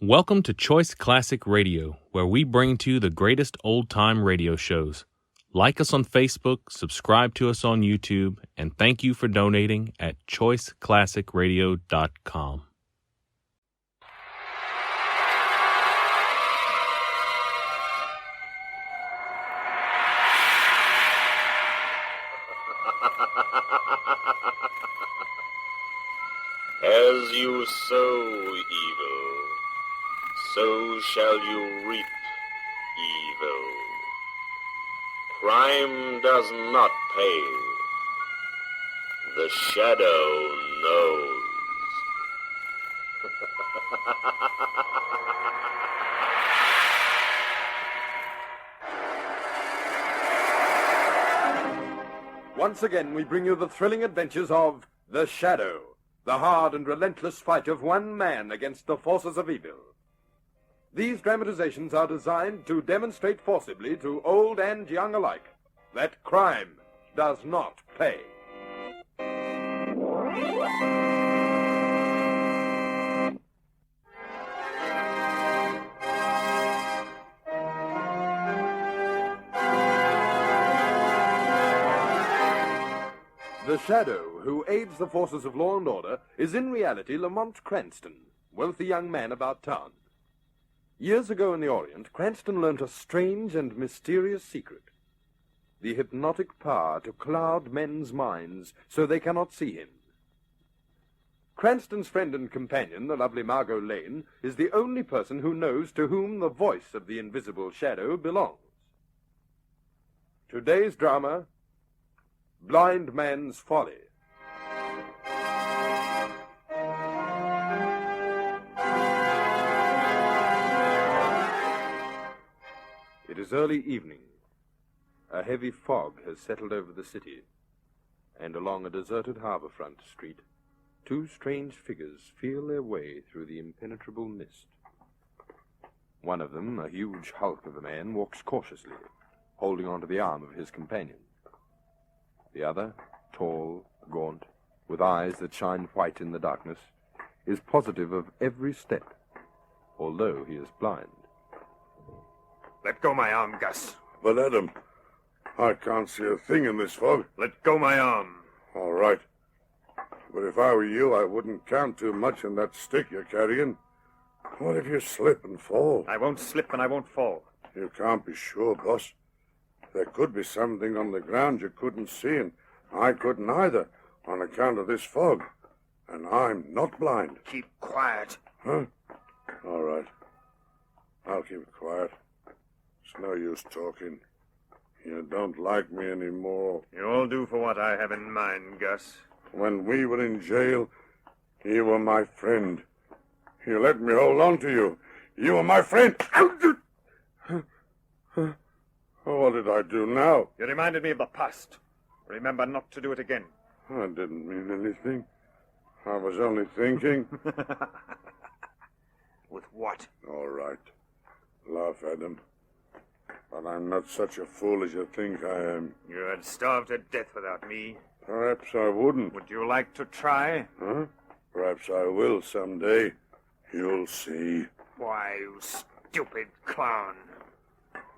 Welcome to Choice Classic Radio, where we bring to you the greatest old-time radio shows. Like us on Facebook, subscribe to us on YouTube, and thank you for donating at choiceclassicradio.com. As you sow evil, so shall you reap evil. Crime does not pay. The shadow knows. Once again, we bring you the thrilling adventures of The Shadow, the hard and relentless fight of one man against the forces of evil. These dramatizations are designed to demonstrate forcibly to old and young alike that crime does not pay. The Shadow, who aids the forces of law and order, is in reality Lamont Cranston, wealthy young man about town. Years ago in the Orient, Cranston learnt a strange and mysterious secret: the hypnotic power to cloud men's minds so they cannot see him. Cranston's friend and companion, the lovely Margot Lane, is the only person who knows to whom the voice of the invisible Shadow belongs. Today's drama: Blind Man's Folly. It is early evening. A heavy fog has settled over the city, and along a deserted harborfront street, two strange figures feel their way through the impenetrable mist. One of them, a huge hulk of a man, walks cautiously, holding onto the arm of his companion. The other, tall, gaunt, with eyes that shine white in the darkness, is positive of every step, although he is blind. Let go my arm, Gus. But, Adam, I can't see a thing in this fog. Let go my arm. All right. But if I were you, I wouldn't count too much on that stick you're carrying. What if you slip and fall? I won't slip and I won't fall. You can't be sure, boss. There could be something on the ground you couldn't see, and I couldn't either, on account of this fog. And I'm not blind. Keep quiet. Huh? All right. I'll keep quiet. It's no use talking. You don't like me anymore. You'll do for what I have in mind, Gus. When we were in jail, you were my friend. You let me hold on to you. You were my friend. What did I do now? You reminded me of the past. Remember not to do it again. I didn't mean anything. I was only thinking. With what? All right. Laugh, Adam. But I'm not such a fool as you think I am. You'd starve to death without me. Perhaps I wouldn't. Would you like to try? Huh? Perhaps I will someday. You'll see. Why, you stupid clown.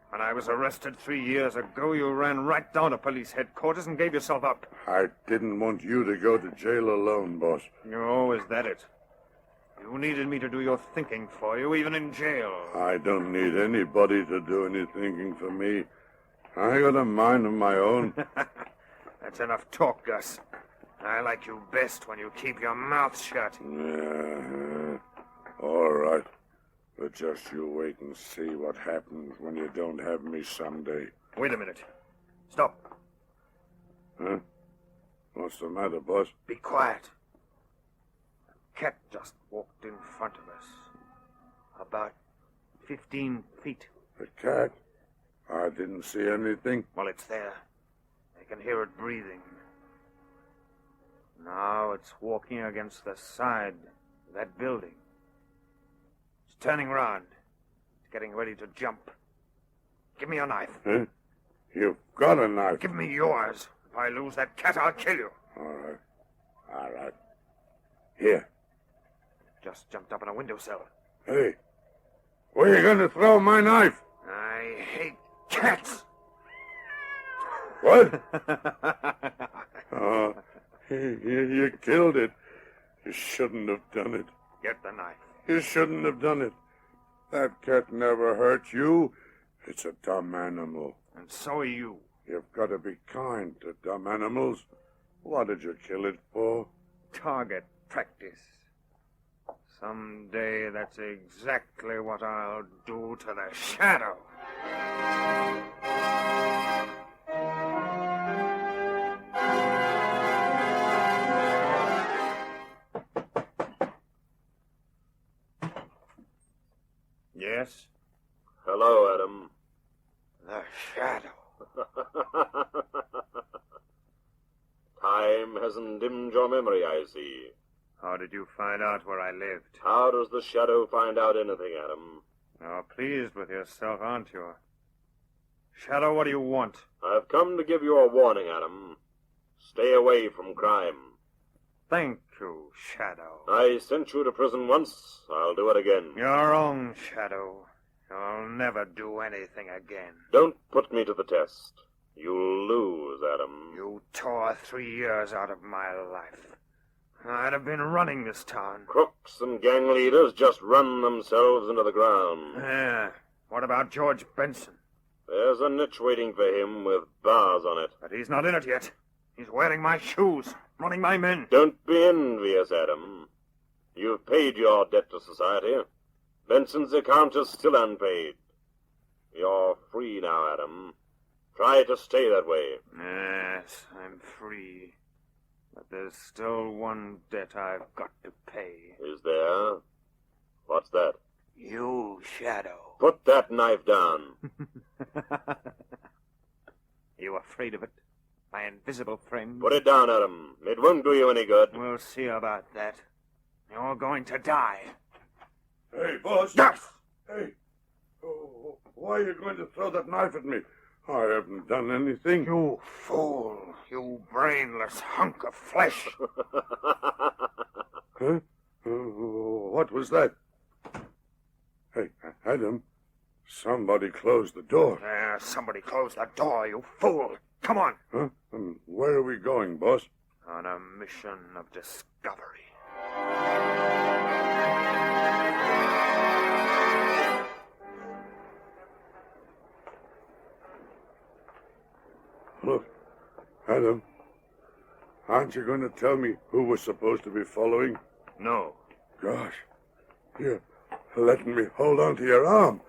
When I was arrested 3 years ago, you ran right down to police headquarters and gave yourself up. I didn't want you to go to jail alone, boss. Oh, is that it? You needed me to do your thinking for you, even in jail. I don't need anybody to do any thinking for me. I got a mind of my own. That's enough talk, Gus. I like you best when you keep your mouth shut. Yeah, all right. But just you wait and see what happens when you don't have me someday. Wait a minute. Stop. Huh? What's the matter, boss? Be quiet. A cat just walked in front of us. About 15 feet. A cat? I didn't see anything. Well, it's there. I can hear it breathing. Now it's walking against the side of that building. It's turning round. It's getting ready to jump. Give me your knife. Huh? You've got a knife. Give me yours. If I lose that cat, I'll kill you. All right. All right. Here. Just jumped up on a windowsill. Hey, Where are you going to throw my knife? I hate cats. What? Oh, you killed it. You shouldn't have done it. Get the knife. You shouldn't have done it. That cat never hurt you. It's a dumb animal. And so are you. You've got to be kind to dumb animals. What did you kill it for? Target practice. Someday that's exactly what I'll do to the shadow. Yes? Hello, Adam. The shadow. Time hasn't dimmed your memory, I see. How did you find out where I lived? How does the shadow find out anything, Adam? You're pleased with yourself, aren't you? Shadow, what do you want? I've come to give you a warning, Adam. Stay away from crime. Thank you, Shadow. I sent you to prison once. I'll do it again. You're wrong, Shadow. You'll never do anything again. Don't put me to the test. You'll lose, Adam. You tore 3 years out of my life. I'd have been running this town. Crooks and gang leaders just run themselves into the ground. Yeah. What about George Benson? There's a niche waiting for him with bars on it. But he's not in it yet. He's wearing my shoes, running my men. Don't be envious, Adam. You've paid your debt to society. Benson's account is still unpaid. You're free now, Adam. Try to stay that way. Yes, I'm free. But there's still one debt I've got to pay. Is there? What's that? You, Shadow. Put that knife down. You afraid of it? My invisible friend? Put it down, Adam. It won't do you any good. We'll see about that. You're going to die. Hey, boss. Yes! Hey. Oh, why are you going to throw that knife at me? I haven't done anything. You fool. You brainless hunk of flesh. Huh? What was that? Hey, Adam, somebody closed the door. There, somebody close the door, you fool. Come on. Huh? Where are we going, boss? On a mission of discovery. Look, Adam, aren't you going to tell me who we're supposed to be following? No. Gosh, you're letting me hold on to your arm.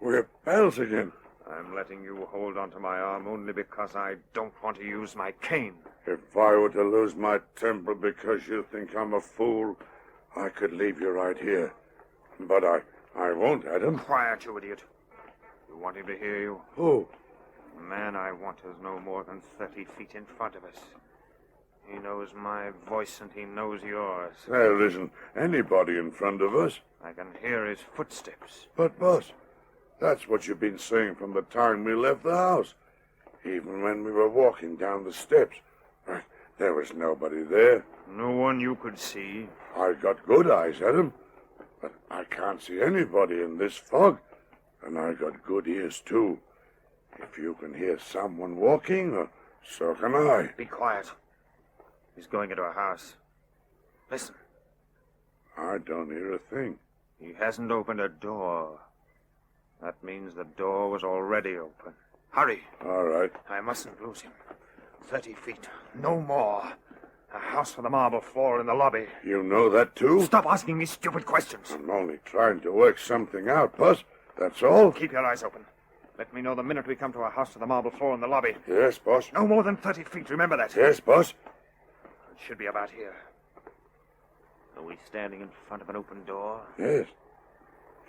We're pals again. I'm letting you hold onto my arm only because I don't want to use my cane. If I were to lose my temper because you think I'm a fool, I could leave you right here. But I won't, Adam. Quiet, you idiot. You want him to hear you? Who? The man I want is no more than 30 feet in front of us. He knows my voice and he knows yours. There isn't anybody in front of us. I can hear his footsteps. But, boss, that's what you've been saying from the time we left the house. Even when we were walking down the steps. There was nobody there. No one you could see. I got good eyes, Adam. But I can't see anybody in this fog. And I got good ears, too. If you can hear someone walking, so can I. Be quiet. He's going into a house. Listen. I don't hear a thing. He hasn't opened a door. That means the door was already open. Hurry. All right. I mustn't lose him. 30 feet. No more. A house with a marble floor in the lobby. You know that, too? Stop asking me stupid questions. I'm only trying to work something out, boss. That's all. Keep your eyes open. Let me know the minute we come to a house with a marble floor in the lobby. Yes, boss. No more than 30 feet. Remember that. Yes, boss. It should be about here. Are we standing in front of an open door? Yes.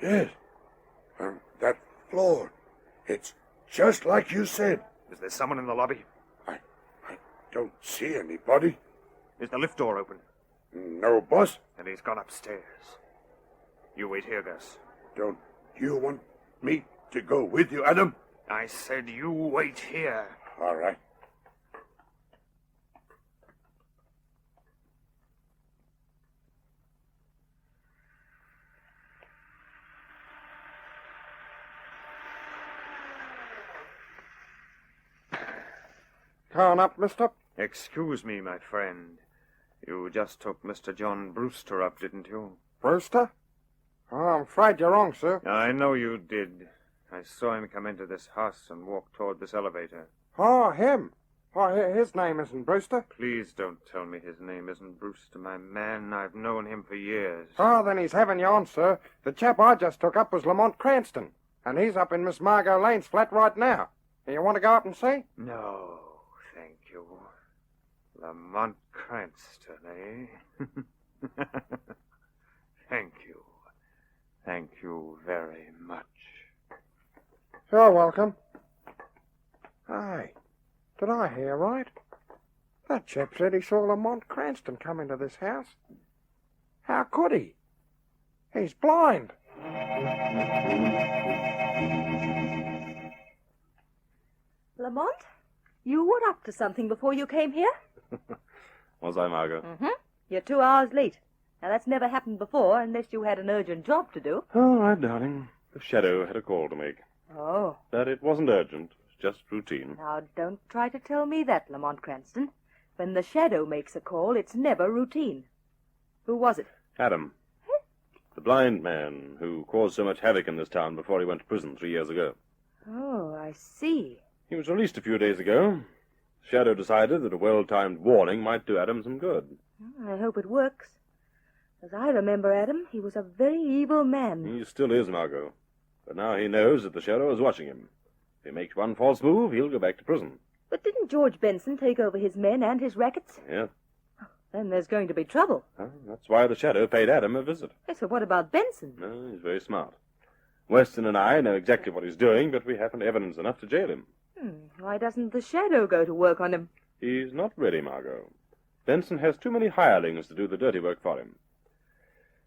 Yes. That floor. It's just like you said. Is there someone in the lobby? I don't see anybody. Is the lift door open? No, boss. And he's gone upstairs. You wait here, Gus. Don't you want me to go with you, Adam? I said you wait here. All right. pound up, mister? Excuse me, my friend. You just took Mr. John Brewster up, didn't you? Brewster? Oh, I'm afraid you're wrong, sir. I know you did. I saw him come into this house and walk toward this elevator. Oh, him. Oh, his name isn't Brewster. Please don't tell me his name isn't Brewster, my man. I've known him for years. Oh, then he's having you on, sir. The chap I just took up was Lamont Cranston, and he's up in Miss Margot Lane's flat right now. You want to go up and see? No, thank you. Lamont Cranston, eh? Thank you. Thank you very much. You're welcome. Hey, did I hear right? That chap said he saw Lamont Cranston come into this house. How could he? He's blind. Lamont, you were up to something before you came here? Was I, Margot? Mm-hmm. You're 2 hours late. Now, that's never happened before, unless you had an urgent job to do. All right, darling. The Shadow had a call to make. Oh. But it wasn't urgent. It was just routine. Now, don't try to tell me that, Lamont Cranston. When the Shadow makes a call, it's never routine. Who was it? Adam. The blind man who caused so much havoc in this town before he went to prison 3 years ago. Oh, I see. He was released a few days ago. Shadow decided that a well-timed warning might do Adam some good. I hope it works. As I remember Adam, he was a very evil man. He still is, Margot. But now he knows that the Shadow is watching him. If he makes one false move, he'll go back to prison. But didn't George Benson take over his men and his rackets? Yeah. Then there's going to be trouble. Well, that's why the Shadow paid Adam a visit. Yes, but what about Benson? No, he's very smart. Weston and I know exactly what he's doing, but we haven't evidence enough to jail him. Why doesn't the Shadow go to work on him? He's not ready, Margot. Benson has too many hirelings to do the dirty work for him.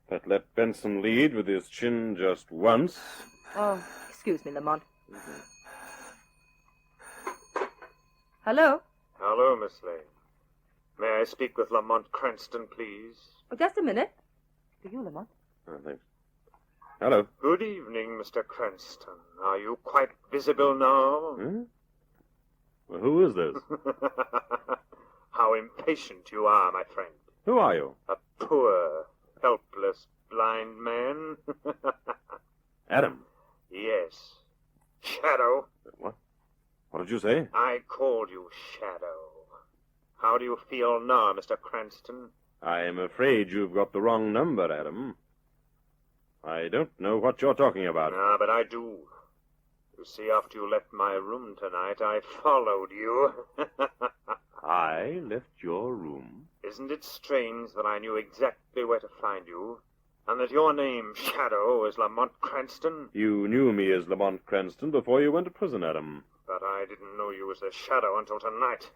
But let Benson lead with his chin just once. Oh, excuse me, Lamont. Hello? Hello, Miss Lane. May I speak with Lamont Cranston, please? Oh, just a minute. For you, Lamont. Oh, thanks. Hello. Good evening, Mr. Cranston. Are you quite visible now? Huh? Well, who is this? How impatient you are, my friend. Who are you? A poor, helpless, blind man. Adam. Yes. Shadow. What? What did you say? I called you Shadow. How do you feel now, Mr. Cranston? I am afraid you've got the wrong number, Adam. I don't know what you're talking about. Ah, but I do. You see, after you left my room tonight, I followed you. I left your room? Isn't it strange that I knew exactly where to find you, and that your name, Shadow, is Lamont Cranston? You knew me as Lamont Cranston before you went to prison, Adam. But I didn't know you as the Shadow until tonight.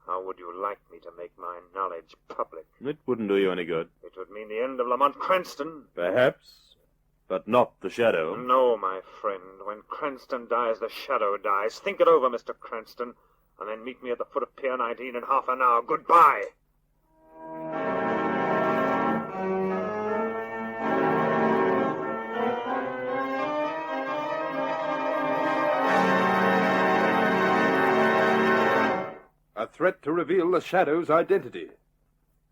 How would you like me to make my knowledge public? It wouldn't do you any good. It would mean the end of Lamont Cranston. Perhaps, but not the Shadow. No, my friend. When Cranston dies, the Shadow dies. Think it over, Mr. Cranston, and then meet me at the foot of Pier 19 in half an hour. Goodbye. A threat to reveal the Shadow's identity.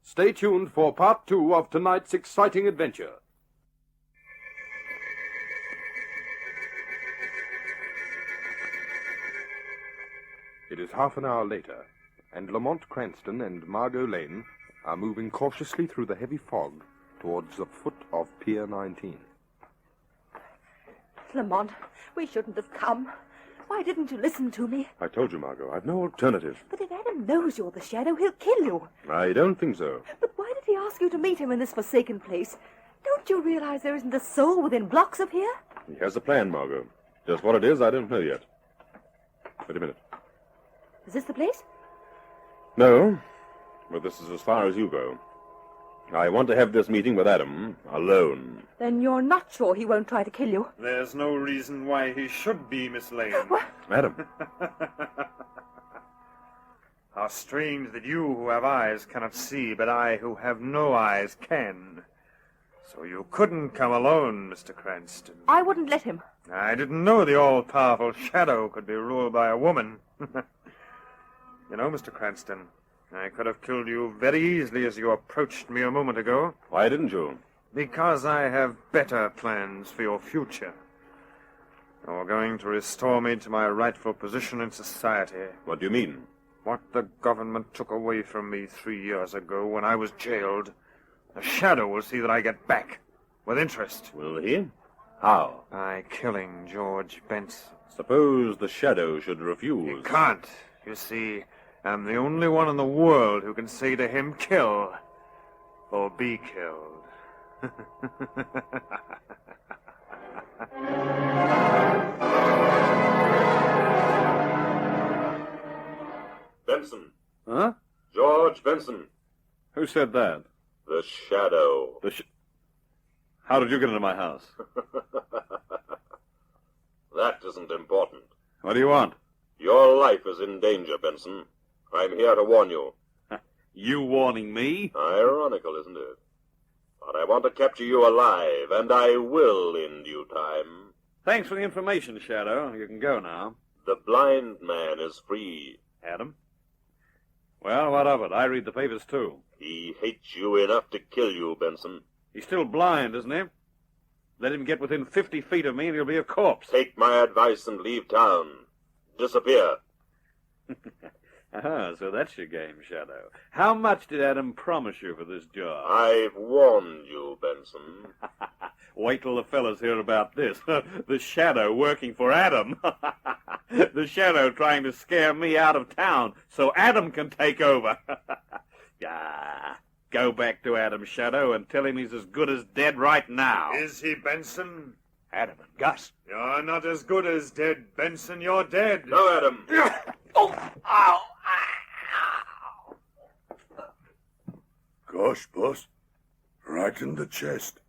Stay tuned for part 2 of tonight's exciting adventure. It is half an hour later, and Lamont Cranston and Margot Lane are moving cautiously through the heavy fog towards the foot of Pier 19. Lamont, we shouldn't have come. Why didn't you listen to me? I told you, Margot, I've no alternative. But if Adam knows you're the Shadow, he'll kill you. I don't think so. But why did he ask you to meet him in this forsaken place? Don't you realize there isn't a soul within blocks of here? He has a plan, Margot. Just what it is, I don't know yet. Wait a minute. Is this the place? No, but this is as far as you go. I want to have this meeting with Adam alone. Then you're not sure he won't try to kill you? There's no reason why he should be, Miss Lane. What? Adam. How strange that you who have eyes cannot see, but I who have no eyes can. So you couldn't come alone, Mr. Cranston. I wouldn't let him. I didn't know the all-powerful Shadow could be ruled by a woman. You know, Mr. Cranston, I could have killed you very easily as you approached me a moment ago. Why didn't you? Because I have better plans for your future. You're going to restore me to my rightful position in society. What do you mean? What the government took away from me 3 years ago when I was jailed, the Shadow will see that I get back, with interest. Will he? How? By killing George Benson. Suppose the Shadow should refuse. He can't. You see, I'm the only one in the world who can say to him, kill, or be killed. Benson. Huh? George Benson. Who said that? The Shadow. How did you get into my house? That isn't important. What do you want? Your life is in danger, Benson. I'm here to warn you. You warning me? Ironical, isn't it? But I want to capture you alive, and I will in due time. Thanks for the information, Shadow. You can go now. The blind man is free. Adam? Well, what of it? I read the papers, too. He hates you enough to kill you, Benson. He's still blind, isn't he? Let him get within 50 feet of me and he'll be a corpse. Take my advice and leave town. Disappear. So that's your game, Shadow. How much did Adam promise you for this job? I've warned you, Benson. Wait till the fellas hear about this. The Shadow working for Adam. The Shadow trying to scare me out of town so Adam can take over. Go back to Adam, Shadow, and tell him he's as good as dead right now. Is he, Benson? Adam and Gus. You're not as good as dead, Benson. You're dead. No, Adam. Gosh, boss. Right in the chest.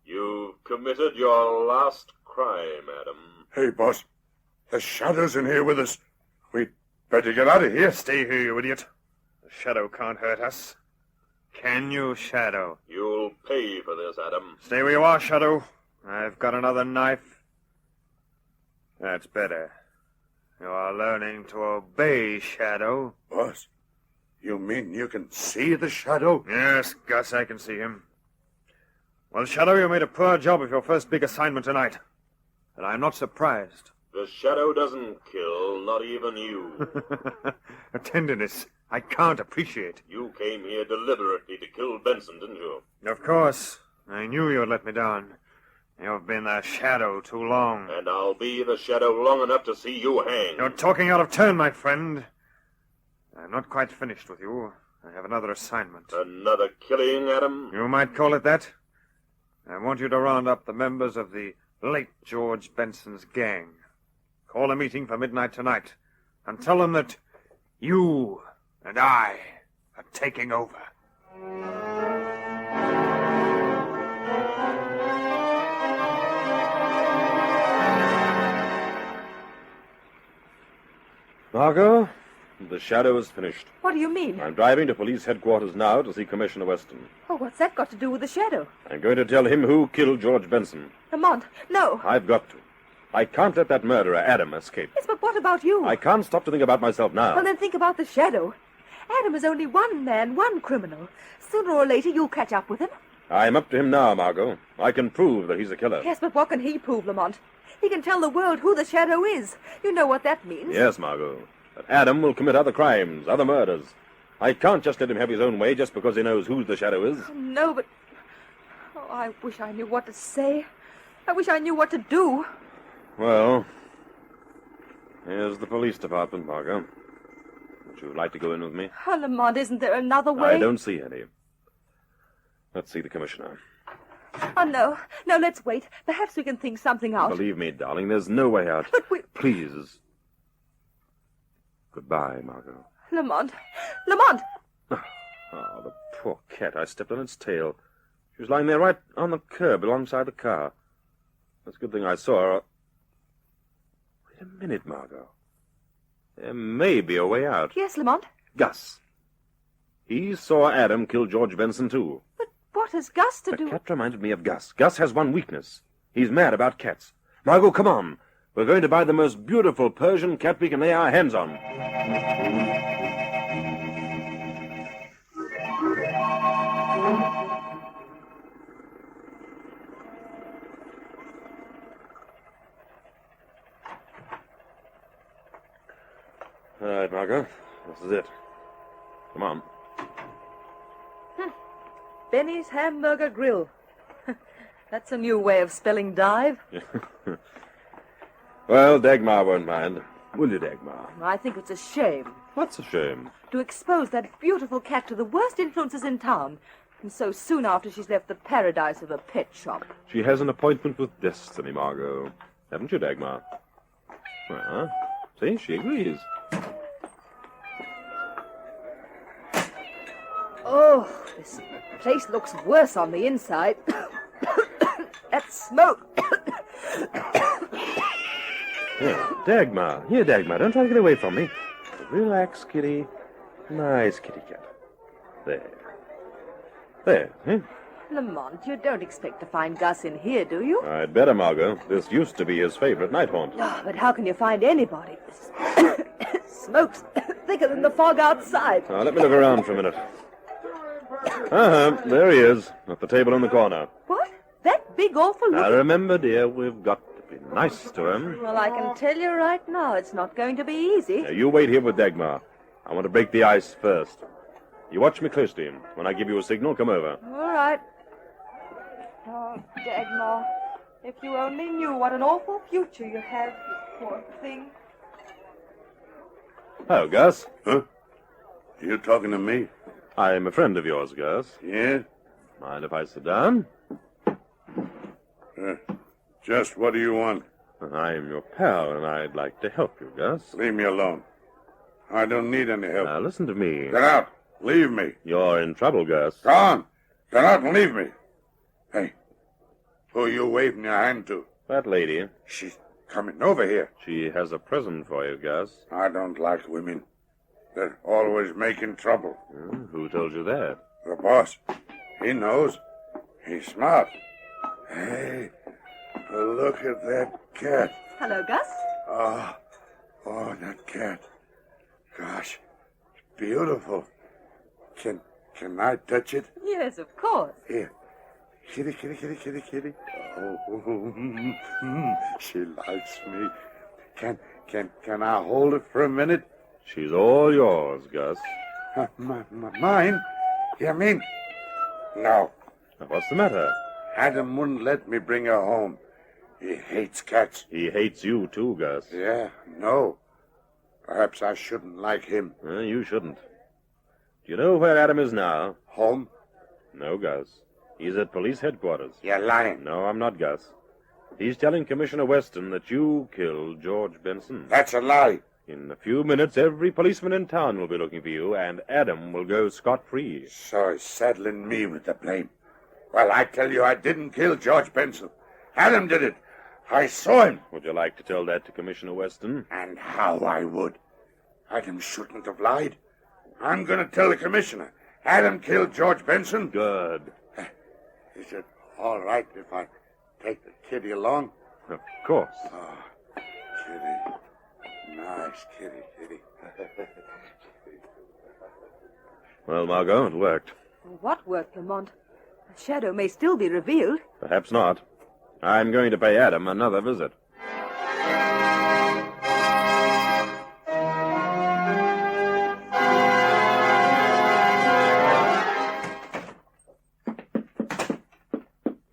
You've committed your last crime, Adam. Hey, boss. The Shadow's in here with us. We'd better get out of here. Stay here, you idiot. The Shadow can't hurt us. Can you, Shadow? You'll pay for this, Adam. Stay where you are, Shadow. I've got another knife. That's better. You are learning to obey, Shadow. Boss, you mean you can see the Shadow? Yes, Gus, I can see him. Well, Shadow, you made a poor job of your first big assignment tonight. And I'm not surprised. The Shadow doesn't kill, not even you. A tenderness I can't appreciate. You came here deliberately to kill Benson, didn't you? Of course. I knew you'd let me down. You've been the Shadow too long. And I'll be the Shadow long enough to see you hang. You're talking out of turn, my friend. I'm not quite finished with you. I have another assignment. Another killing, Adam? You might call it that. I want you to round up the members of the late George Benson's gang. Call a meeting for midnight tonight and tell them that you and I are taking over. Margot, the Shadow is finished. What do you mean? I'm driving to police headquarters now to see Commissioner Weston. Oh, what's that got to do with the Shadow? I'm going to tell him who killed George Benson. Lamont, no. I've got to. I can't let that murderer, Adam, escape. Yes, but what about you? I can't stop to think about myself now. Well, then think about the Shadow. Adam is only one man, one criminal. Sooner or later, you'll catch up with him. I'm up to him now, Margot. I can prove that he's a killer. Yes, but what can he prove, Lamont? He can tell the world who the Shadow is. You know what that means. Yes, Margot. But Adam will commit other crimes, other murders. I can't just let him have his own way just because he knows who the Shadow is. No, but... Oh, I wish I knew what to say. I wish I knew what to do. Well, here's the police department, Margot. Would you like to go in with me? Oh, Lamont, isn't there another way? I don't see any. Let's see the commissioner. Oh, no. No, let's wait. Perhaps we can think something out. Believe me, darling, there's no way out. But we... Please. Goodbye, Margot. Lamont. Lamont! Oh, the poor cat. I stepped on its tail. She was lying there right on the curb alongside the car. It's a good thing I saw her. Wait a minute, Margot. There may be a way out. Yes, Lamont? Gus. He saw Adam kill George Benson, too. But what has Gus to do? The cat reminded me of Gus. Gus has one weakness. He's mad about cats. Margot, come on. We're going to buy the most beautiful Persian cat we can lay our hands on. All right, Margot. This is it. Come on. Benny's Hamburger Grill. That's a new way of spelling dive. Well, Dagmar won't mind. Will you, Dagmar? I think it's a shame What's a shame? to expose that beautiful cat to the worst influences in town, and so soon after she's left the paradise of a pet shop. She has an appointment with destiny, Margot. Haven't you, Dagmar? Well, see, she agrees. Oh, this place looks worse on the inside. That smoke. Here, Dagmar, don't try to get away from me. Relax, kitty. Nice kitty cat. There, eh? Lamont, you don't expect to find Gus in here, do you? I'd better, Margot. This used to be his favorite night haunt. Oh, but how can you find anybody? Smoke's thicker than the fog outside. Now, let me look around for a minute. There he is, at the table in the corner. What? That big awful Now, looking... remember, dear, we've got to be nice to him. Well, I can tell you right now, it's not going to be easy. Now, you wait here with Dagmar. I want to break the ice first. You watch me closely. When I give you a signal, come over. All right. Oh, Dagmar, if you only knew what an awful future you have, you poor thing. Oh, Gus. Huh? You talking to me? I'm a friend of yours, Gus. Yeah? Mind if I sit down? Just what do you want? I'm your pal, and I'd like to help you, Gus. Leave me alone. I don't need any help. Now, listen to me. Get out. Leave me. You're in trouble, Gus. Go on. Get out and leave me. Hey, who are you waving your hand to? That lady, She's coming over here. she has a present for you, Gus. I don't like women. They're always making trouble. Who told you that? The boss. He knows. He's smart. Hey, look at that cat. Hello, Gus. Oh, that cat. Gosh, it's beautiful. Can I touch it? Yes, of course. Here. Kitty, kitty, kitty, kitty, kitty. Oh, she likes me. Can I hold it for a minute? She's all yours, Gus. Mine? You mean? No. Now, what's the matter? Adam wouldn't let me bring her home. He hates cats. He hates you, too, Gus. Yeah, no. Perhaps I shouldn't like him. You shouldn't. Do you know where Adam is now? Home? No, Gus. He's at police headquarters. You're lying. No, I'm not, Gus. He's telling Commissioner Weston that you killed George Benson. That's a lie. In a few minutes, every policeman in town will be looking for you, and Adam will go scot-free. So he's saddling me with the blame. Well, I tell you, I didn't kill George Benson. Adam did it. I saw him. Would you like to tell that to Commissioner Weston? And how I would. Adam shouldn't have lied. I'm going to tell the commissioner. Adam killed George Benson. Good. Is it all right if I take the kitty along? Of course. Oh, kitty. Nice kitty, kitty. Well, Margot, it worked. What worked, Lamont? The shadow may still be revealed. Perhaps not. I'm going to pay Adam another visit.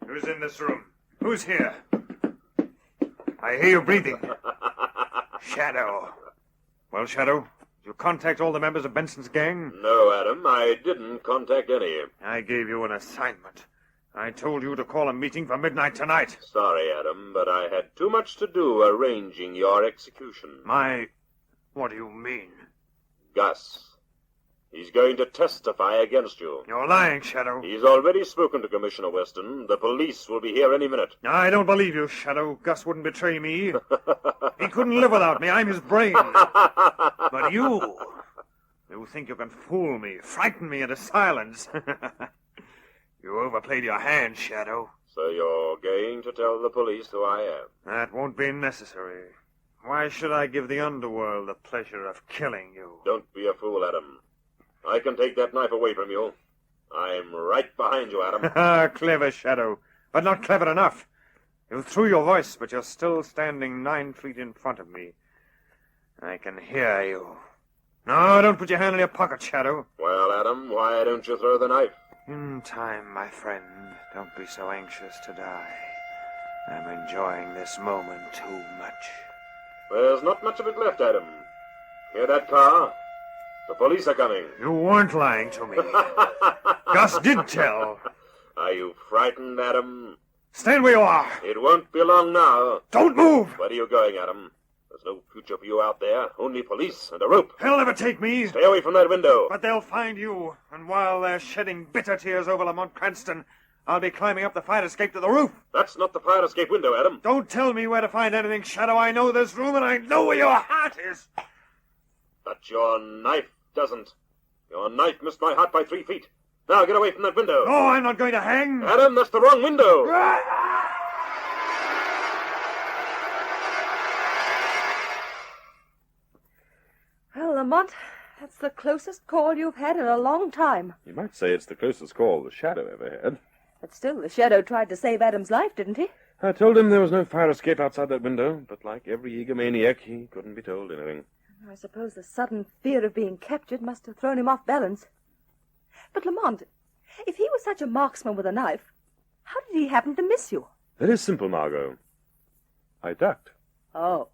Who's in this room? Who's here? I hear you breathing. Shadow. Well, Shadow, did you contact all the members of Benson's gang? No, Adam, I didn't contact any. I gave you an assignment. I told you to call a meeting for midnight tonight. Sorry, Adam, but I had too much to do arranging your execution. What do you mean? Gus. He's going to testify against you. You're lying, Shadow. He's already spoken to Commissioner Weston. The police will be here any minute. I don't believe you, Shadow. Gus wouldn't betray me. He couldn't live without me. I'm his brain. But you think you can fool me, frighten me into silence. You overplayed your hand, Shadow. So you're going to tell the police who I am? That won't be necessary. Why should I give the underworld the pleasure of killing you? Don't be a fool, Adam. I can take that knife away from you. I'm right behind you, Adam. Clever, Shadow, but not clever enough. You threw your voice, but you're still standing 9 feet in front of me. I can hear you. No, don't put your hand in your pocket, Shadow. Well, Adam, why don't you throw the knife? In time, my friend. Don't be so anxious to die. I'm enjoying this moment too much. There's not much of it left, Adam. Hear that car? The police are coming. You weren't lying to me. Gus did tell. Are you frightened, Adam? Stand where you are. It won't be long now. Don't move. Where are you going, Adam? There's no future for you out there. Only police and a rope. They'll never take me. Stay away from that window. But they'll find you. And while they're shedding bitter tears over Lamont Cranston, I'll be climbing up the fire escape to the roof. That's not the fire escape window, Adam. Don't tell me where to find anything, Shadow. I know this room, and I know where your heart is. But your knife doesn't. Your knife missed my heart by 3 feet. Now get away from that window. No, I'm not going to hang. Adam, that's the wrong window. Well, Lamont, that's the closest call you've had in a long time. You might say it's the closest call the Shadow ever had. But still, the Shadow tried to save Adam's life, didn't he? I told him there was no fire escape outside that window, but like every egomaniac, he couldn't be told anything. I suppose the sudden fear of being captured must have thrown him off balance. But, Lamont, if he was such a marksman with a knife, how did he happen to miss you? That is simple, Margot. I ducked. Oh.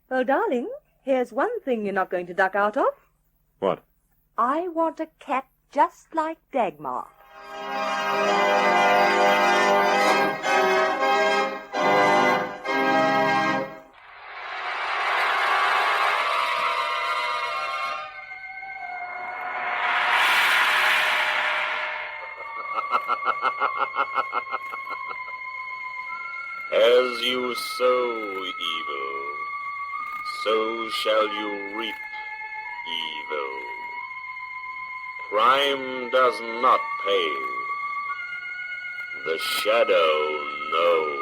Well, darling, here's one thing you're not going to duck out of. What? I want a cat just like Dagmar. As you sow evil, so shall you reap evil. Crime does not pay. The Shadow knows.